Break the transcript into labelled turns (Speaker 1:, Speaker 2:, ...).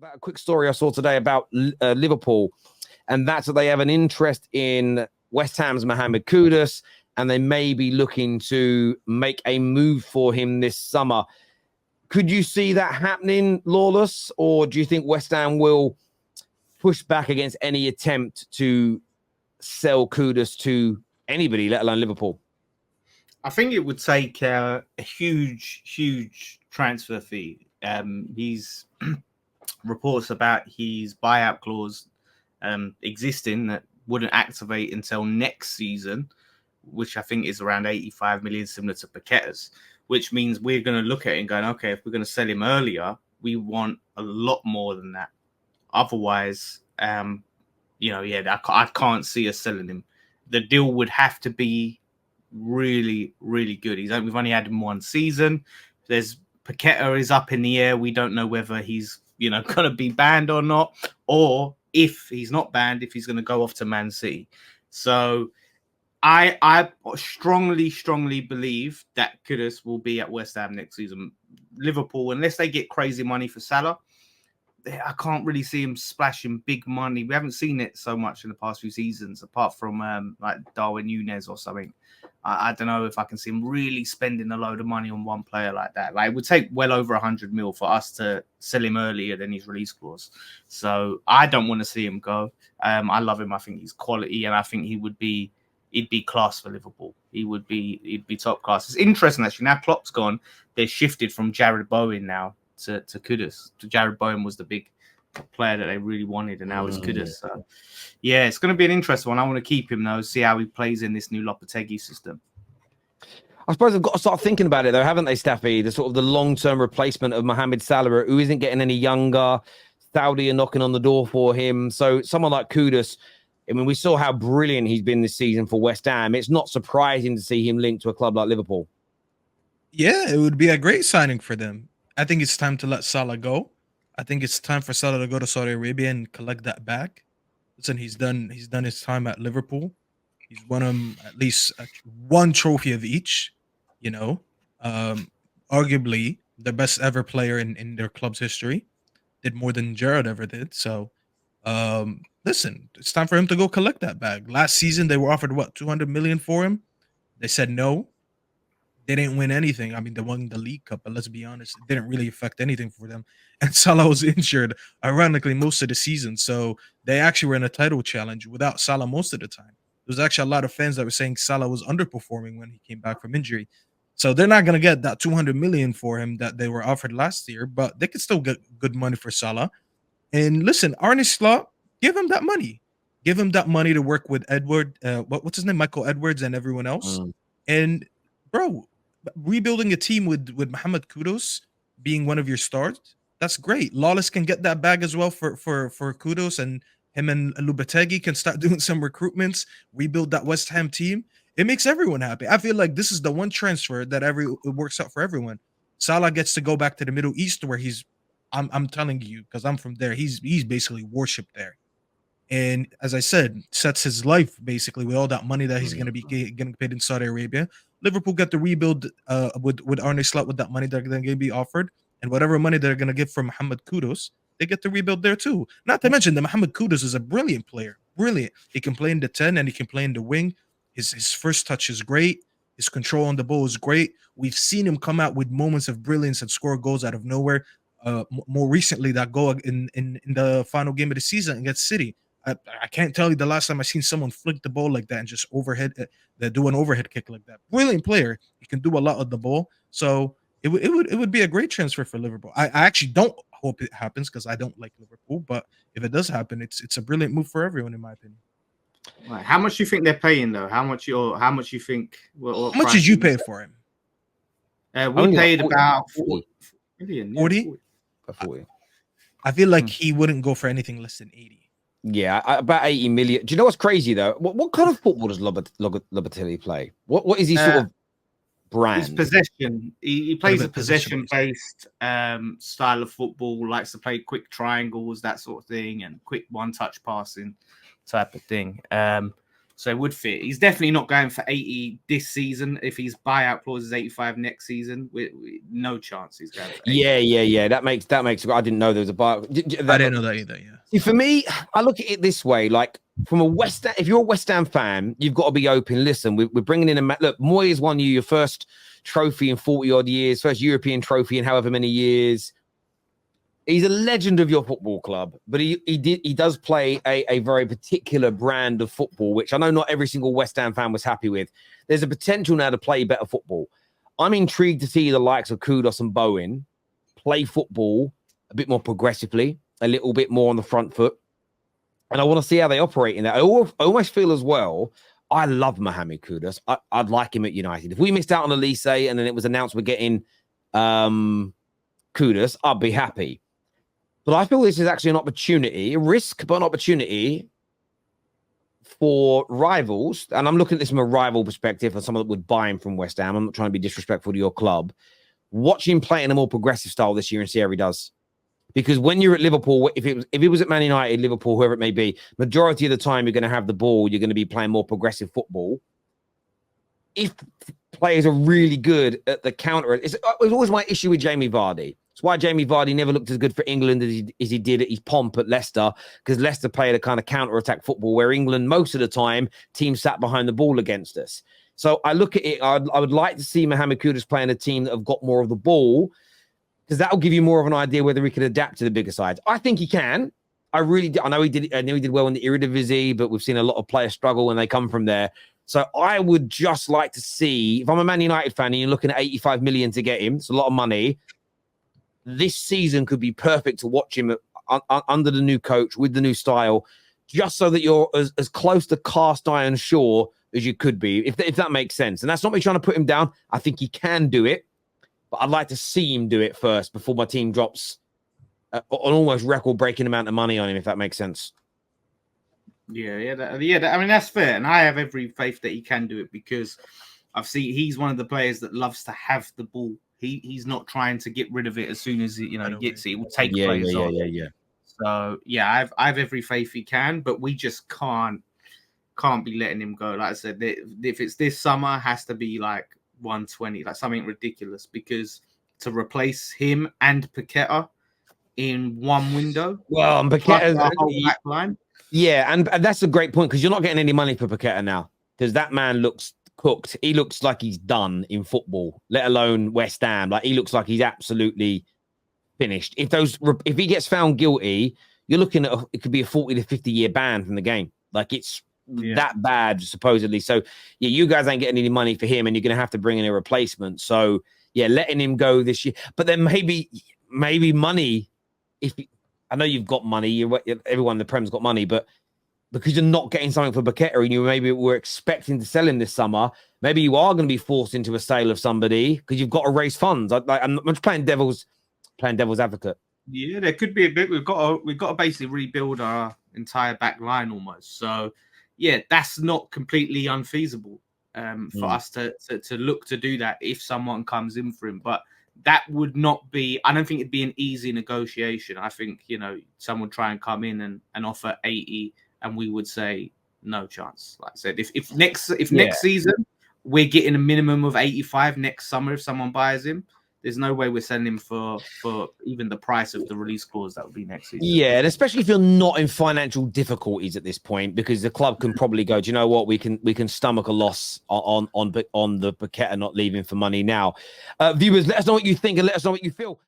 Speaker 1: about a quick story I saw today about Liverpool, and that's that they have an interest in West Ham's Mohamed Kudus, and they may be looking to make a move for him this summer. Could you see that happening, Lawless, or do you think West Ham will push back against any attempt to sell Kudus to anybody, let alone Liverpool?
Speaker 2: I think it would take a huge transfer fee. He's reports about his buyout clause existing that wouldn't activate until next season, which I think is around 85 million, similar to Paqueta's, which means we're going to look at it and going, okay, if we're going to sell him earlier, we want a lot more than that. Otherwise, I can't see us selling him. The deal would have to be really, really good. We've only had him one season. Paqueta is up in the air. We don't know whether he's going to be banned or not, or if he's not banned, if he's going to go off to Man City. So I strongly believe that Kudus will be at West Ham next season. Liverpool, unless they get crazy money for Salah, I can't really see him splashing big money. We haven't seen it so much in the past few seasons, apart from like Darwin Núñez or something. I don't know if I can see him really spending a load of money on one player like that. Like, it would take well over 100 mil for us to sell him earlier than his release clause. So I don't want to see him go. I love him. I think he's quality, and I think he'd be class for Liverpool. He'd be top class. It's interesting actually. Now Klopp's gone, they shifted from Jared Bowen now to Kudus. Jared Bowen was the big player that they really wanted, and now it's Kudus. So yeah, it's going to be an interesting one. I want to keep him though, see how he plays in this new Lopetegui system.
Speaker 1: I suppose they've got to start thinking about it though, haven't they, Staffy? The sort of the long-term replacement of Mohamed Salah, who isn't getting any younger. Saudi are knocking on the door for him. So someone like Kudus, I mean, we saw how brilliant he's been this season for West Ham. It's not surprising to see him linked to a club like Liverpool.
Speaker 3: Yeah, it would be a great signing for them. I think it's time to let Salah go. I think it's time for Salah to go to Saudi Arabia and collect that back. Listen, he's done his time at Liverpool. He's won at least one trophy of each. Arguably the best ever player in their club's history. Did more than Gerrard ever did. So, listen, it's time for him to go collect that bag. Last season, they were offered, 200 million for him? They said no. They didn't win anything. I mean, they won the League Cup, but let's be honest, it didn't really affect anything for them. And Salah was injured, ironically, most of the season. So they actually were in a title challenge without Salah most of the time. There was actually a lot of fans that were saying Salah was underperforming when he came back from injury. So they're not going to get that 200 million for him that they were offered last year, but they could still get good money for Salah. And listen, Arne Slot, give him that money. Give him that money to work with Edward, what's his name, Michael Edwards and everyone else. And, bro, rebuilding a team with Mohamed Kudus being one of your stars, that's great. Lawless can get that bag as well for Kudus, and him and Lopetegui can start doing some recruitments, rebuild that West Ham team. It makes everyone happy. I feel like this is the one transfer that it works out for everyone. Salah gets to go back to the Middle East where I'm telling you, because I'm from there, he's basically worshipped there. And as I said, sets his life basically with all that money that he's going to be getting paid in Saudi Arabia. Liverpool got to rebuild with Arne Slot with that money they're going to be offered, and whatever money they're going to get from Mohamed Kudus, they get to rebuild there too. Not to mention that Mohamed Kudus is a brilliant player. Brilliant. He can play in the 10 and he can play in the wing. His first touch is great. His control on the ball is great. We've seen him come out with moments of brilliance and score goals out of nowhere. More recently, that goal in the final game of the season against City. I can't tell you the last time I seen someone flick the ball like that and just do an overhead kick like that. Brilliant player. He can do a lot of the ball. So it would be a great transfer for Liverpool. I actually don't hope it happens because I don't like Liverpool, but if it does happen, it's a brilliant move for everyone in my opinion.
Speaker 2: Right. How much do you think they're paying though? How much you think?
Speaker 3: How much did you pay for him?
Speaker 2: We paid about 40 million.
Speaker 3: 40?
Speaker 1: 40.
Speaker 3: I feel like he wouldn't go for anything less than 80.
Speaker 1: Yeah, about 80 million. Do you know what's crazy though? What kind of football does Lopetegui play? What is he sort of brand?
Speaker 2: His possession. He plays a possession-based style of football. Likes to play quick triangles, that sort of thing, and quick one-touch passing type of thing. So it would fit. He's definitely not going for 80 this season. If his buyout clause is 85 next season, no chance he's going for 80.
Speaker 1: Yeah. That makes. I didn't know there was a buyout.
Speaker 3: I didn't know that either. Yeah.
Speaker 1: See, for me, I look at it this way: like from a West Ham, if you're a West Ham fan, you've got to be open. Listen, we're bringing in look. Moyes won you your first trophy in 40 odd years, first European trophy in however many years. He's a legend of your football club, but he does play a very particular brand of football, which I know not every single West Ham fan was happy with. There's a potential now to play better football. I'm intrigued to see the likes of Kudus and Bowen play football a bit more progressively, a little bit more on the front foot. And I want to see how they operate in that. I almost feel as well, I love Mohamed Kudus. I'd like him at United. If we missed out on Elise and then it was announced we're getting Kudus, I'd be happy. But I feel this is actually an opportunity, a risk, but an opportunity for rivals. And I'm looking at this from a rival perspective for someone that would buy him from West Ham. I'm not trying to be disrespectful to your club. Watch him play in a more progressive style this year and see how he does. Because when you're at Liverpool, if it was at Man United, Liverpool, whoever it may be, majority of the time you're going to have the ball, you're going to be playing more progressive football. If players are really good at the counter, it's always my issue with Jamie Vardy. It's why Jamie Vardy never looked as good for England as he did at his pomp at Leicester, because Leicester played a kind of counter-attack football where England, most of the time, teams sat behind the ball against us. So I look at it, I would like to see Mohamed Kudus playing a team that have got more of the ball, because that will give you more of an idea whether he could adapt to the bigger sides. I think he can. I know he did well in the Eredivisie, but we've seen a lot of players struggle when they come from there. So I would just like to see, if I'm a Man United fan and you're looking at 85 million to get him, it's a lot of money. This season could be perfect to watch him under the new coach with the new style, just so that you're as close to cast iron sure as you could be, if that makes sense. And that's not me trying to put him down. I think he can do it, but I'd like to see him do it first before my team drops an almost record-breaking amount of money on him, if that makes sense.
Speaker 2: Yeah. I mean, that's fair, and I have every faith that he can do it because I've seen he's one of the players that loves to have the ball. He's not trying to get rid of it as soon as he gets it. It will take players on.
Speaker 1: Yeah.
Speaker 2: So yeah, I've every faith he can, but we just can't be letting him go. Like I said, if it's this summer, it has to be like 120, like something ridiculous, because to replace him and Paqueta in one window.
Speaker 1: Well, and Paqueta's
Speaker 2: whole back line.
Speaker 1: Yeah, and that's a great point, because you're not getting any money for Paqueta now, because that man looks cooked. He looks like he's done in football, let alone West Ham. Like, he looks like he's absolutely finished. If he gets found guilty, you're looking at it could be a 40 to 50 year ban from the game. Like, it's that bad, supposedly. So yeah, you guys ain't getting any money for him, and you're going to have to bring in a replacement. So yeah, letting him go this year, but then maybe money. I know you've got money, everyone in the Prem's got money, but because you're not getting something for Paqueta and you maybe were expecting to sell him this summer, maybe you are going to be forced into a sale of somebody because you've got to raise funds. I'm just playing devil's advocate. Yeah,
Speaker 2: there could be a bit. We've got to basically rebuild our entire back line almost. So yeah, that's not completely unfeasible for us to look to do that if someone comes in for him. But that would not be, I don't think it'd be an easy negotiation. I think, someone would try and come in and offer 80 and we would say no chance. Like I said, if next season we're getting a minimum of 85 next summer, if someone buys him, there's no way we're selling him for even the price of the release clause that would be next season.
Speaker 1: Yeah, and especially if you're not in financial difficulties at this point, because the club can probably go, do you know what, we can stomach a loss on the Paqueta not leaving for money now. Viewers, let us know what you think and let us know what you feel.